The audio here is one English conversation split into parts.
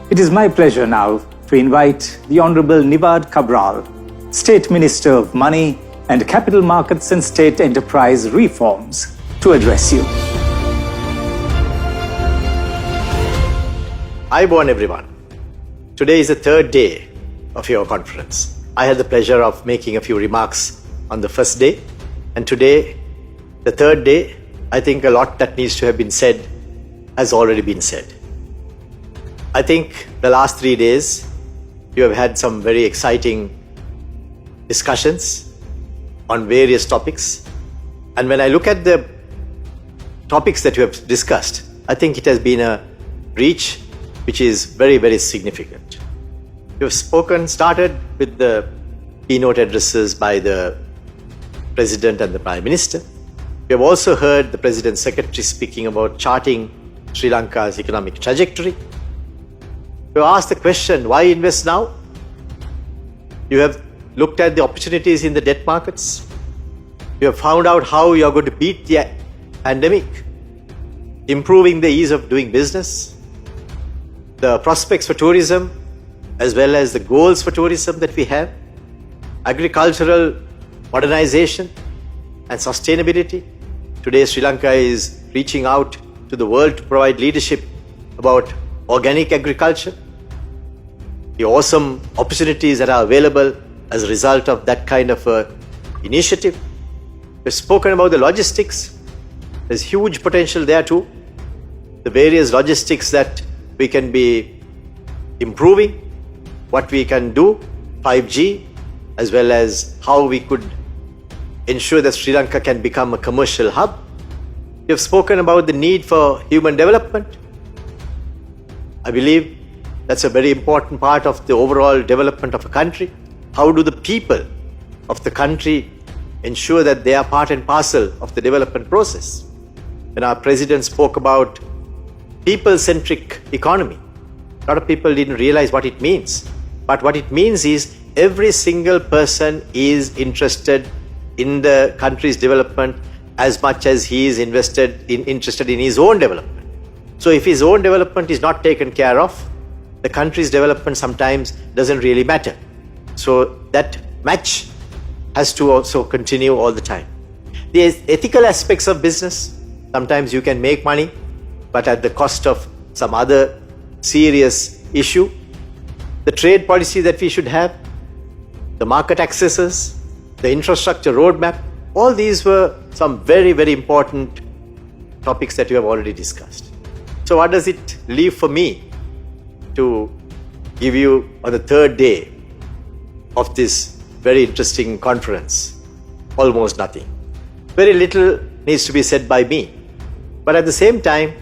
It is my pleasure now to invite the Honorable Nivard Kabral, State Minister of Money and Capital Markets and State Enterprise Reforms, to address you. Hi-born everyone. Today is the third day of your conference. I had the pleasure of making a few remarks on the first day, and today, the third day, I think a lot that needs to have been said has already been said. I think the last 3 days, you have had some very exciting discussions on various topics. And when I look at the topics that you have discussed, I think it has been a reach which is very, very significant. You have started with the keynote addresses by the President and the Prime Minister. We have also heard the President's Secretary speaking about charting Sri Lanka's economic trajectory. You asked the question, why invest now? You have looked at the opportunities in the debt markets. You have found out how you are going to beat the pandemic, improving the ease of doing business, the prospects for tourism, as well as the goals for tourism that we have, agricultural modernization and sustainability. Today, Sri Lanka is reaching out to the world to provide leadership about organic agriculture, the awesome opportunities that are available as a result of that kind of initiative. We've spoken about the logistics. There's huge potential there too. The various logistics that we can be improving, what we can do, 5G, as well as how we could ensure that Sri Lanka can become a commercial hub. We have spoken about the need for human development. I believe that's a very important part of the overall development of a country. How do the people of the country ensure that they are part and parcel of the development process? When our President spoke about people-centric economy, a lot of people didn't realize what it means. But what it means is every single person is interested in the country's development as much as he is interested in his own development. So if his own development is not taken care of, the country's development sometimes doesn't really matter. So that match has to also continue all the time. The ethical aspects of business, sometimes you can make money, but at the cost of some other serious issue. The trade policy that we should have, the market accesses, the infrastructure roadmap, all these were some very, very important topics that you have already discussed. So what does it leave for me to give you on the third day of this very interesting conference? Almost nothing. Very little needs to be said by me. But at the same time,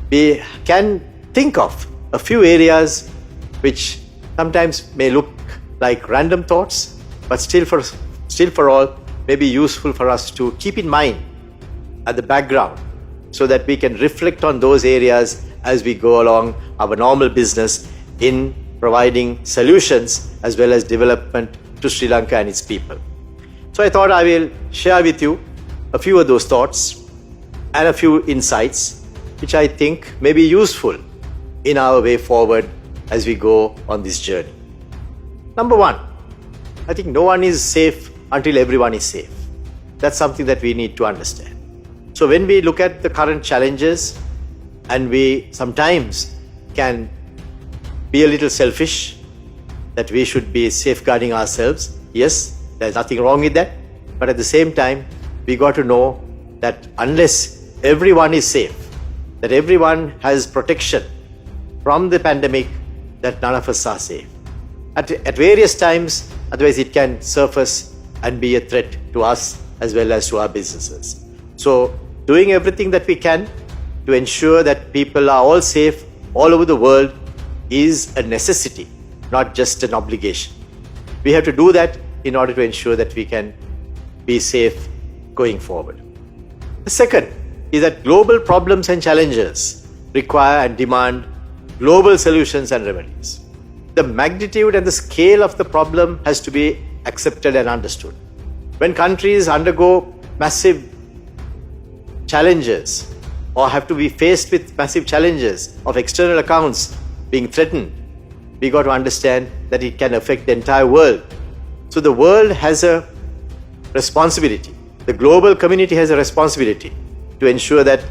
we can think of a few areas which sometimes may look like random thoughts, but still for all may be useful for us to keep in mind at the background so that we can reflect on those areas as we go along our normal business in providing solutions as well as development to Sri Lanka and its people. So I thought I will share with you a few of those thoughts and a few insights which I think may be useful in our way forward as we go on this journey. Number one, I think no one is safe until everyone is safe. That's something that we need to understand. So when we look at the current challenges and we sometimes can be a little selfish that we should be safeguarding ourselves, yes, there's nothing wrong with that. But at the same time, we got to know that unless everyone is safe, that everyone has protection from the pandemic, that none of us are safe. At various times, otherwise it can surface and be a threat to us as well as to our businesses. So doing everything that we can to ensure that people are all safe all over the world is a necessity, not just an obligation. We have to do that in order to ensure that we can be safe going forward. The second is that global problems and challenges require and demand global solutions and remedies. The magnitude and the scale of the problem has to be accepted and understood. When countries undergo massive challenges or have to be faced with massive challenges of external accounts being threatened, we got to understand that it can affect the entire world. So the world has a responsibility. The global community has a responsibility to ensure that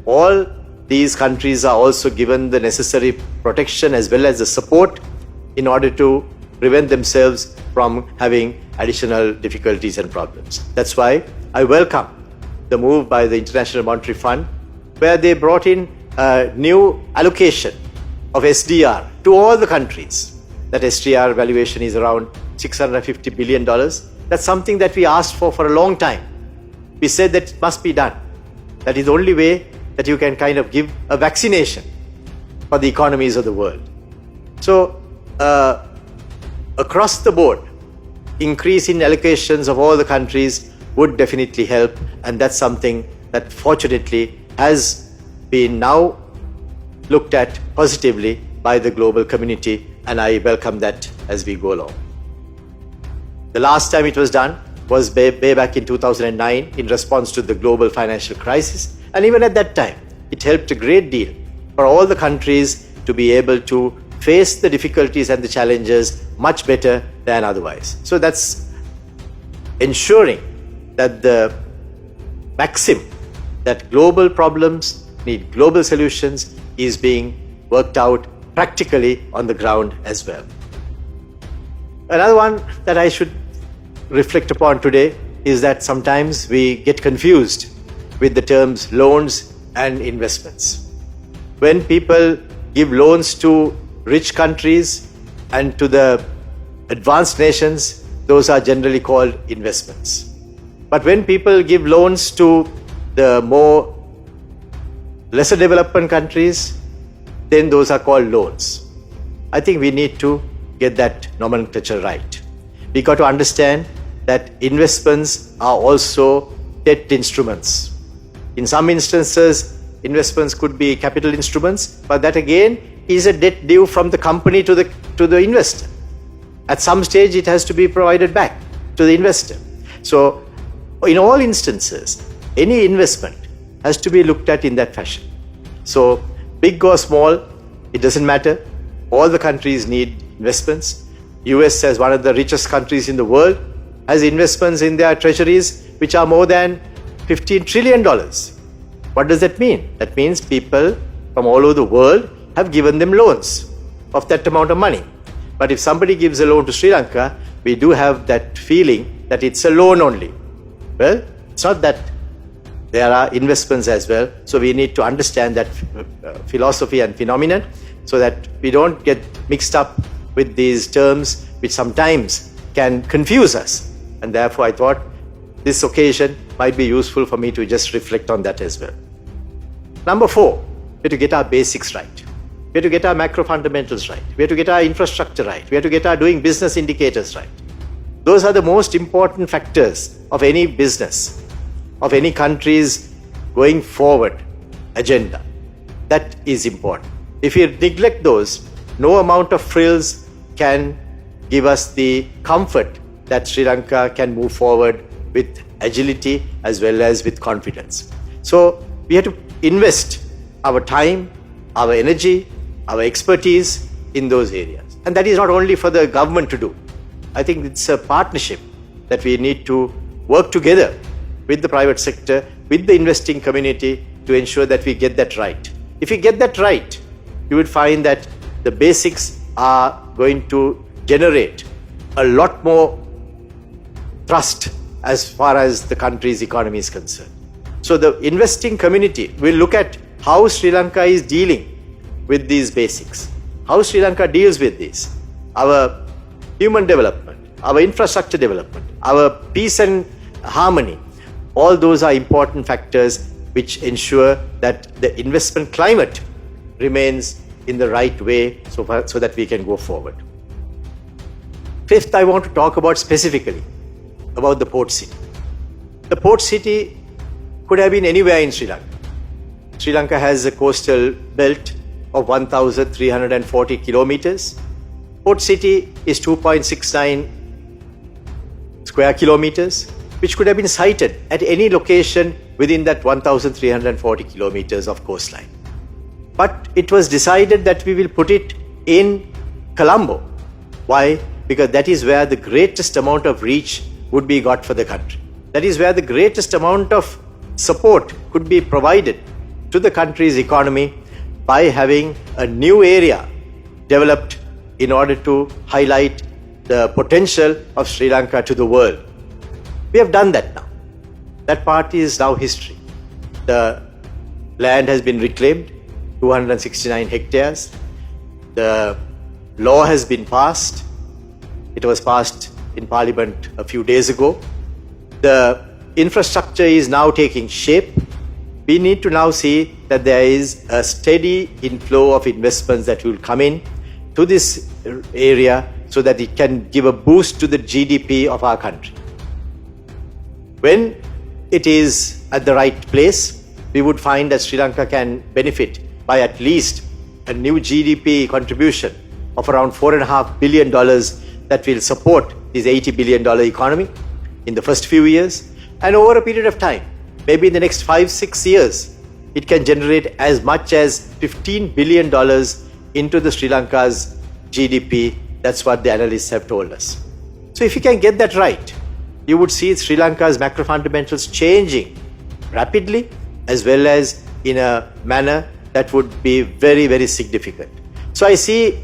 all these countries are also given the necessary protection as well as the support in order to prevent themselves from having additional difficulties and problems. That's why I welcome the move by the International Monetary Fund, where they brought in a new allocation of SDR to all the countries. That SDR valuation is around $650 billion. That's something that we asked for a long time. We said that it must be done. That is the only way that you can kind of give a vaccination for the economies of the world. So, across the board, increase in allocations of all the countries would definitely help, and that's something that fortunately has been now looked at positively by the global community, and I welcome that as we go along. The last time it was done was way back in 2009 in response to the global financial crisis, and even at that time it helped a great deal for all the countries to be able to face the difficulties and the challenges much better than otherwise. So that's ensuring that the maxim that global problems need global solutions is being worked out practically on the ground as well. Another one that I should reflect upon today is that sometimes we get confused with the terms loans and investments. When people give loans to rich countries and to the advanced nations, those are generally called investments. But when people give loans to the more lesser developed countries, then those are called loans. I think we need to get that nomenclature right. We got to understand that investments are also debt instruments. In some instances, investments could be capital instruments, but that again is a debt due from the company to the investor. At some stage, it has to be provided back to the investor. So, in all instances, any investment has to be looked at in that fashion. So, big or small, it doesn't matter. All the countries need investments. US, as one of the richest countries in the world, has investments in their treasuries which are more than $15 trillion. What does that mean? That means people from all over the world have given them loans of that amount of money. But if somebody gives a loan to Sri Lanka, we do have that feeling that it's a loan only. Well, it's not that. There are investments as well. So we need to understand that philosophy and phenomenon so that we don't get mixed up with these terms which sometimes can confuse us. And therefore I thought this occasion might be useful for me to just reflect on that as well. Number 4, we have to get our basics right. We have to get our macro fundamentals right. We have to get our infrastructure right. We have to get our doing business indicators right. Those are the most important factors of any business, of any country's going forward agenda. That is important. If we neglect those, no amount of frills can give us the comfort that Sri Lanka can move forward with agility as well as with confidence. So we have to invest our time, our energy, our expertise in those areas. And that is not only for the government to do. I think it's a partnership that we need to work together with the private sector, with the investing community to ensure that we get that right. If we get that right, you would find that the basics are going to generate a lot more trust as far as the country's economy is concerned. So the investing community will look at how Sri Lanka is dealing with these basics, how Sri Lanka deals with this, our human development, our infrastructure development, our peace and harmony. All those are important factors which ensure that the investment climate remains in the right way so that we can go forward. Fifth, I want to talk about specifically about the port city. The port city could have been anywhere in Sri Lanka. Sri Lanka has a coastal belt of 1,340 kilometers. Port city is 2.69 square kilometers, which could have been sited at any location within that 1,340 kilometers of coastline. But it was decided that we will put it in Colombo. Why? Because that is where the greatest amount of reach would be got for the country. That is where the greatest amount of support could be provided to the country's economy by having a new area developed in order to highlight the potential of Sri Lanka to the world. We have done that now. That part is now history. The land has been reclaimed, 269 hectares. The law has been passed. It was passed in Parliament a few days ago. The infrastructure is now taking shape. We need to now see that there is a steady inflow of investments that will come in to this area so that it can give a boost to the GDP of our country. When it is at the right place, we would find that Sri Lanka can benefit by at least a new GDP contribution of around $4.5 billion that will support this $80 billion economy in the first few years. And over a period of time, maybe in the next 5-6 years, it can generate as much as $15 billion into the Sri Lanka's GDP. That's what the analysts have told us. So if you can get that right, you would see Sri Lanka's macro fundamentals changing rapidly as well as in a manner that would be very, very significant. So I see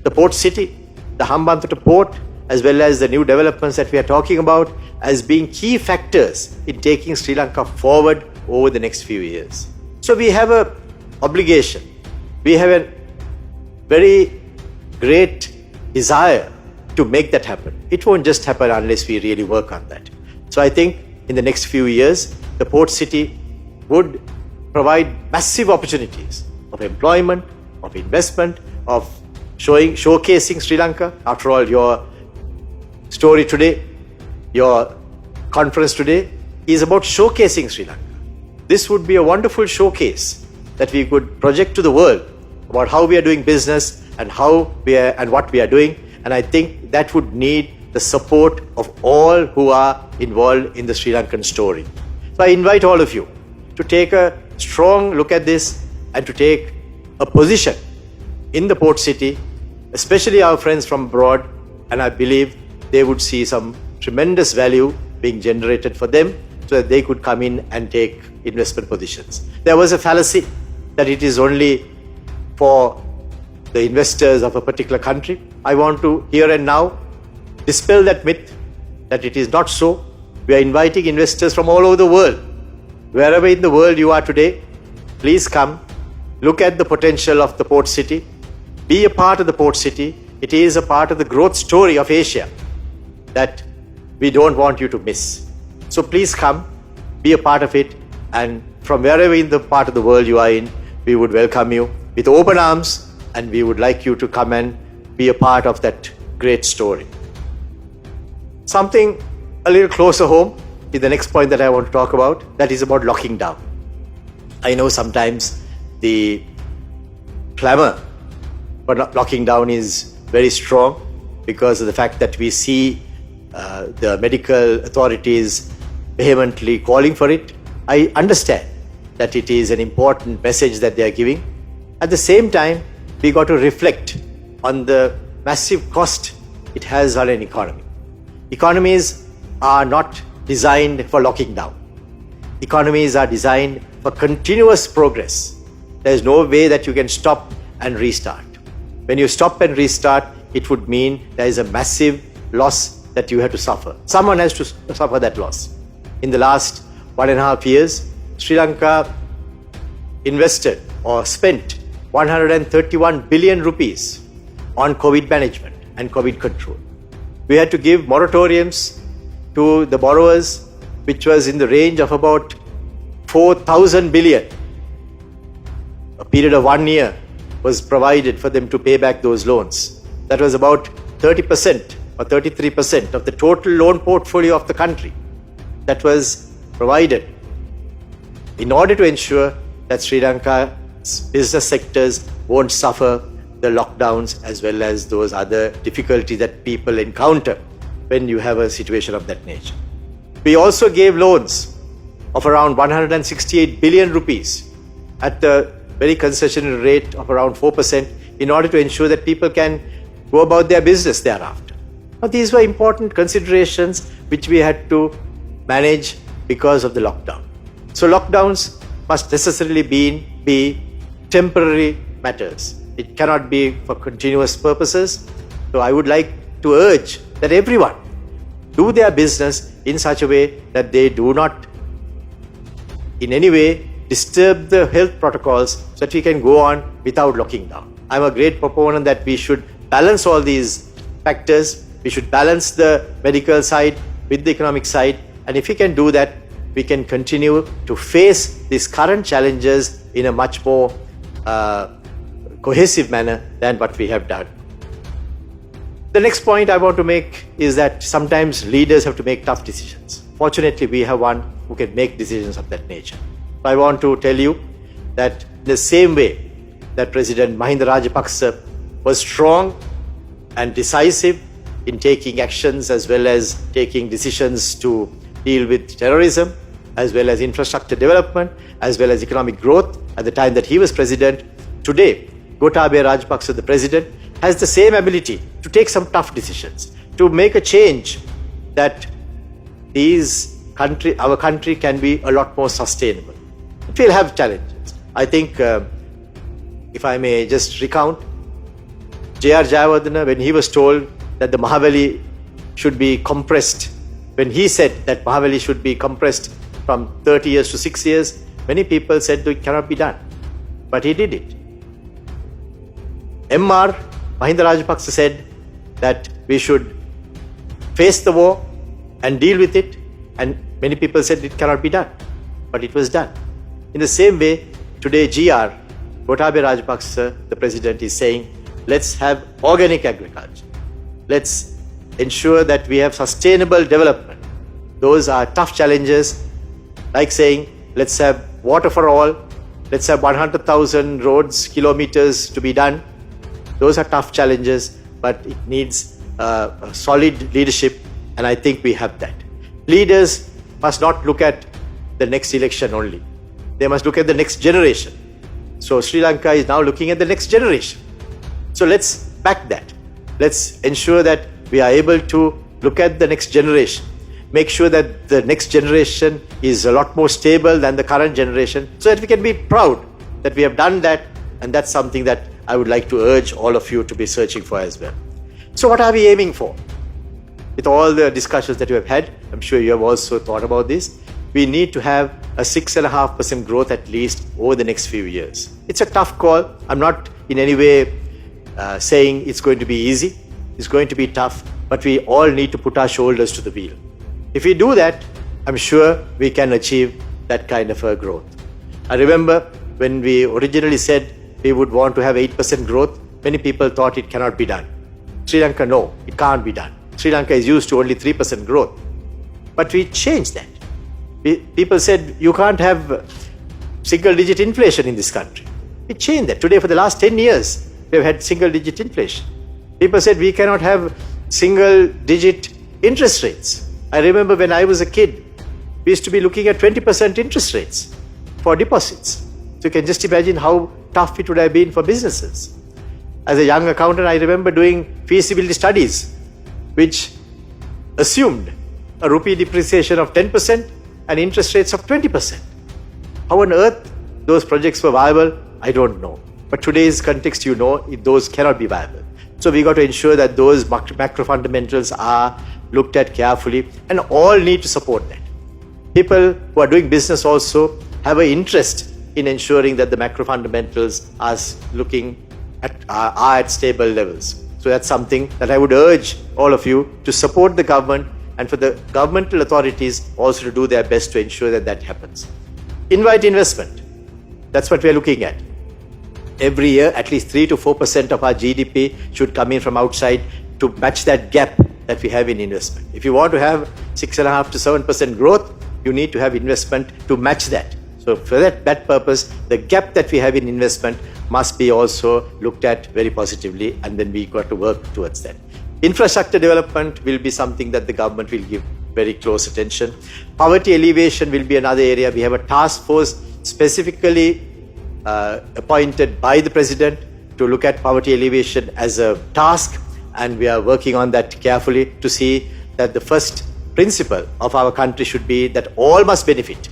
the port city, the Hambantota port, as well as the new developments that we are talking about as being key factors in taking Sri Lanka forward over the next few years. So we have an obligation. We have a very great desire to make that happen. It won't just happen unless we really work on that. So I think in the next few years, the port city would provide massive opportunities of employment, of investment, of showcasing Sri Lanka. After all, your story today, your conference today is about showcasing Sri Lanka. This would be a wonderful showcase that we could project to the world about how we are doing business and what we are doing. And I think that would need the support of all who are involved in the Sri Lankan story. So I invite all of you to take a strong look at this and to take a position in the port city, especially our friends from abroad, and I believe they would see some tremendous value being generated for them so that they could come in and take investment positions. There was a fallacy that it is only for the investors of a particular country. I want to here and now dispel that myth that it is not so. We are inviting investors from all over the world. Wherever in the world you are today, please come, look at the potential of the port city, be a part of the port city. It is a part of the growth story of Asia that we don't want you to miss. So please come, be a part of it, and from wherever in the part of the world you are in, we would welcome you with open arms, and we would like you to come and be a part of that great story. Something a little closer home is the next point that I want to talk about, that is about locking down. I know sometimes the clamor for locking down is very strong because of the fact that we see the medical authorities vehemently calling for it. I understand that it is an important message that they are giving. At the same time, we got to reflect on the massive cost it has on an economy. Economies are not designed for locking down. Economies are designed for continuous progress. There is no way that you can stop and restart. When you stop and restart, it would mean there is a massive loss that you have to suffer. Someone has to suffer that loss. In the last 1.5 years, Sri Lanka invested or spent 131 billion rupees on COVID management and COVID control. We had to give moratoriums to the borrowers, which was in the range of about 4,000 billion. A period of 1 year was provided for them to pay back those loans. That was about 30% or 33% of the total loan portfolio of the country that was provided in order to ensure that Sri Lanka's business sectors won't suffer the lockdowns as well as those other difficulties that people encounter when you have a situation of that nature. We also gave loans of around 168 billion rupees at the very concessional rate of around 4% in order to ensure that people can go about their business thereafter. Now, these were important considerations which we had to manage because of the lockdown. So lockdowns must necessarily be temporary matters. It cannot be for continuous purposes. So I would like to urge that everyone do their business in such a way that they do not in any way disturb the health protocols so that we can go on without locking down. I'm a great proponent that we should balance all these factors. We should balance the medical side with the economic side. And if we can do that, we can continue to face these current challenges in a much more cohesive manner than what we have done. The next point I want to make is that sometimes leaders have to make tough decisions. Fortunately, we have one who can make decisions of that nature. So I want to tell you that in the same way that President Mahinda Rajapaksa was strong and decisive in taking actions as well as taking decisions to deal with terrorism, as well as infrastructure development, as well as economic growth at the time that he was president, today Gotabaya Rajapaksa, the president, has the same ability to take some tough decisions, to make a change that our country can be a lot more sustainable. It will have challenges. I think, if I may just recount, J.R. Jayawardena, when he was told that the Mahaweli should be compressed, when he said that Mahaweli should be compressed from 30 years to 6 years, many people said it cannot be done. But he did it. M.R. Mahinda Rajapaksa said that we should face the war and deal with it, and many people said it cannot be done. But it was done. In the same way, today G.R. Gotabaya Rajapaksa, the president, is saying, let's have organic agriculture. Let's ensure that we have sustainable development. Those are tough challenges, like saying, let's have water for all, let's have 100,000 roads, kilometers to be done. Those are tough challenges, but it needs a solid leadership, and I think we have that. Leaders must not look at the next election only. They must look at the next generation. So Sri Lanka is now looking at the next generation. So let's back that. Let's ensure that we are able to look at the next generation. Make sure that the next generation is a lot more stable than the current generation, so that we can be proud that we have done that, and that's something that I would like to urge all of you to be searching for as well. So what are we aiming for? With all the discussions that you have had, I'm sure you have also thought about this. We need to have a 6.5% growth at least over the next few years. It's a tough call. I'm not in any way saying it's going to be easy. It's going to be tough, but we all need to put our shoulders to the wheel. If we do that, I'm sure we can achieve that kind of a growth. I remember when we originally said we would want to have 8% growth, many people thought it cannot be done. Sri Lanka, no, it can't be done. Sri Lanka is used to only 3% growth. But we changed that. People said you can't have single-digit inflation in this country. We changed that. Today, for the last 10 years, we've had single-digit inflation. People said we cannot have single-digit interest rates. I remember when I was a kid, we used to be looking at 20% interest rates for deposits. So you can just imagine how tough it would have been for businesses. As a young accountant, I remember doing feasibility studies, which assumed a rupee depreciation of 10% and interest rates of 20%. How on earth those projects were viable, I don't know. But today's context, you know, those cannot be viable. So we got to ensure that those macro fundamentals are looked at carefully, and all need to support that. People who are doing business also have an interest in ensuring that the macro fundamentals are at stable levels. So that's something that I would urge all of you to support the government, and for the governmental authorities also to do their best to ensure that that happens. Invite investment. That's what we are looking at. Every year, at least 3 to 4% of our GDP should come in from outside to match that gap that we have in investment. If you want to have 6.5 to 7% growth, you need to have investment to match that. So for that purpose, the gap that we have in investment must be also looked at very positively, and then we got to work towards that. Infrastructure development will be something that the government will give very close attention. Poverty alleviation will be another area. We have a task force specifically appointed by the President to look at poverty alleviation as a task, and we are working on that carefully to see that the first principle of our country should be that all must benefit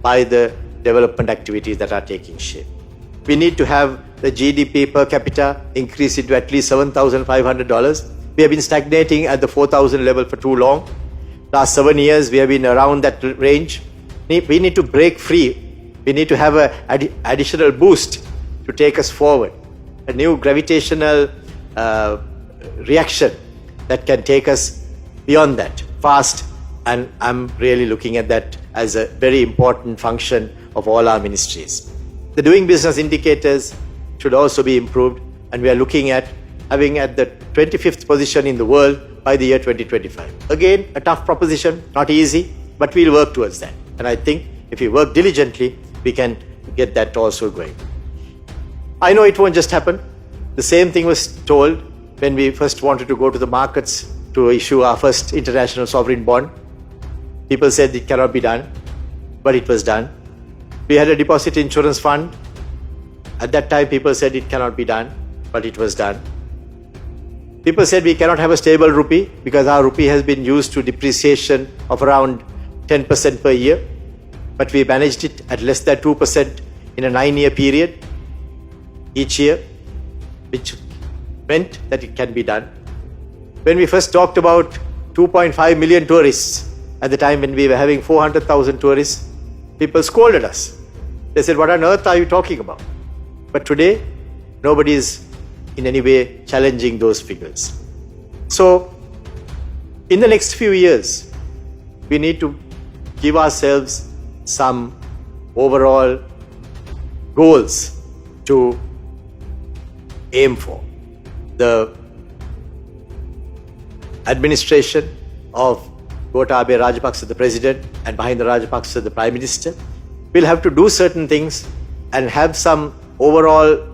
by the development activities that are taking shape. We need to have the GDP per capita increase it to at least $7,500. We have been stagnating at the 4,000 level for too long. Last 7 years, we have been around that range. We need to break free. We need to have an additional boost to take us forward. A new gravitational reaction that can take us beyond that fast. And I'm really looking at that as a very important function of all our ministries. The doing business indicators should also be improved, and we are looking at having at the 25th position in the world by the year 2025. Again, a tough proposition, not easy, but we'll work towards that. And I think if we work diligently, we can get that also going. I know it won't just happen. The same thing was told when we first wanted to go to the markets to issue our first international sovereign bond. People said it cannot be done, but it was done. We had a deposit insurance fund. At that time, people said it cannot be done, but it was done. People said we cannot have a stable rupee because our rupee has been used to depreciation of around 10% per year, but we managed it at less than 2% in a 9-year period each year, which meant that it can be done. When we first talked about 2.5 million tourists, at the time when we were having 400,000 tourists, people scolded us. They said, what on earth are you talking about? But today, nobody is in any way challenging those figures. So, in the next few years, we need to give ourselves some overall goals to aim for. The administration of Gotabaya Rajapaksa, the President, and Mahinda Rajapaksa, the Prime Minister, will have to do certain things and have some overall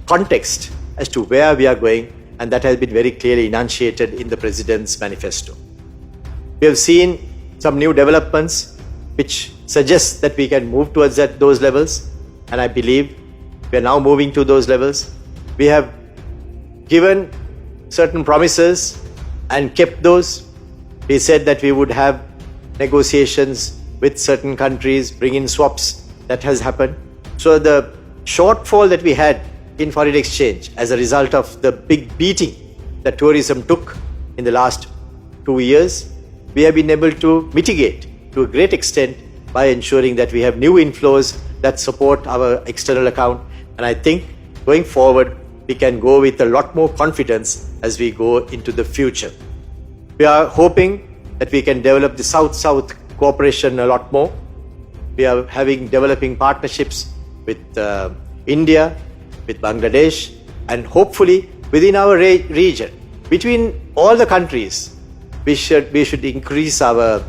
context as to where we are going, and that has been very clearly enunciated in the President's manifesto. We have seen some new developments which suggest that we can move towards those levels, and I believe we are now moving to those levels. We have given certain promises and kept those. We said that we would have negotiations with certain countries, bring in swaps. That has happened. So the shortfall that we had in foreign exchange as a result of the big beating that tourism took in the last 2 years, we have been able to mitigate to a great extent by ensuring that we have new inflows that support our external account. And I think going forward, we can go with a lot more confidence as we go into the future. We are hoping that we can develop the South-South cooperation a lot more. We are having developing partnerships with India, with Bangladesh, and hopefully within our region. Between all the countries, we should increase our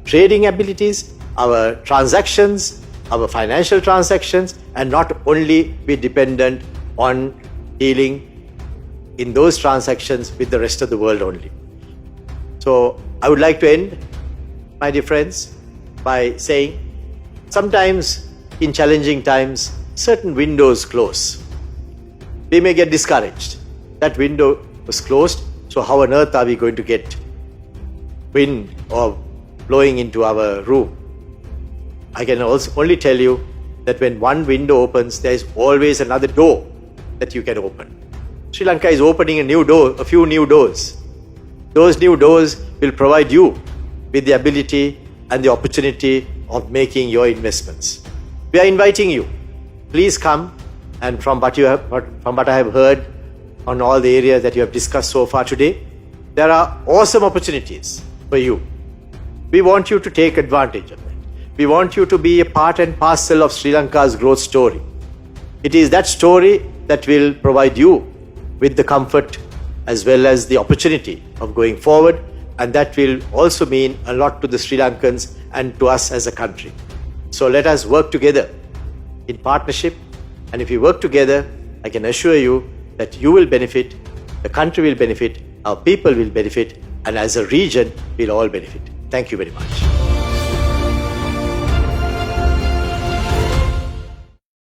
trading abilities, our transactions, our financial transactions, and not only be dependent on dealing in those transactions with the rest of the world only. So I would like to end, my dear friends, by saying sometimes in challenging times, certain windows close. We may get discouraged. That window was closed, so how on earth are we going to get wind or blowing into our room? I can also only tell you that when one window opens, there is always another door that you can open. Sri Lanka is opening a few new doors. Those new doors will provide you with the ability and the opportunity of making your investments. We are inviting you. Please come, and from what I have heard on all the areas that you have discussed so far today, there are awesome opportunities for you. We want you to take advantage of that. We want you to be a part and parcel of Sri Lanka's growth story. It is that story that will provide you with the comfort as well as the opportunity of going forward, and that will also mean a lot to the Sri Lankans and to us as a country. So let us work together in partnership, and if we work together, I can assure you that you will benefit, the country will benefit, our people will benefit, and as a region, we'll all benefit. Thank you very much.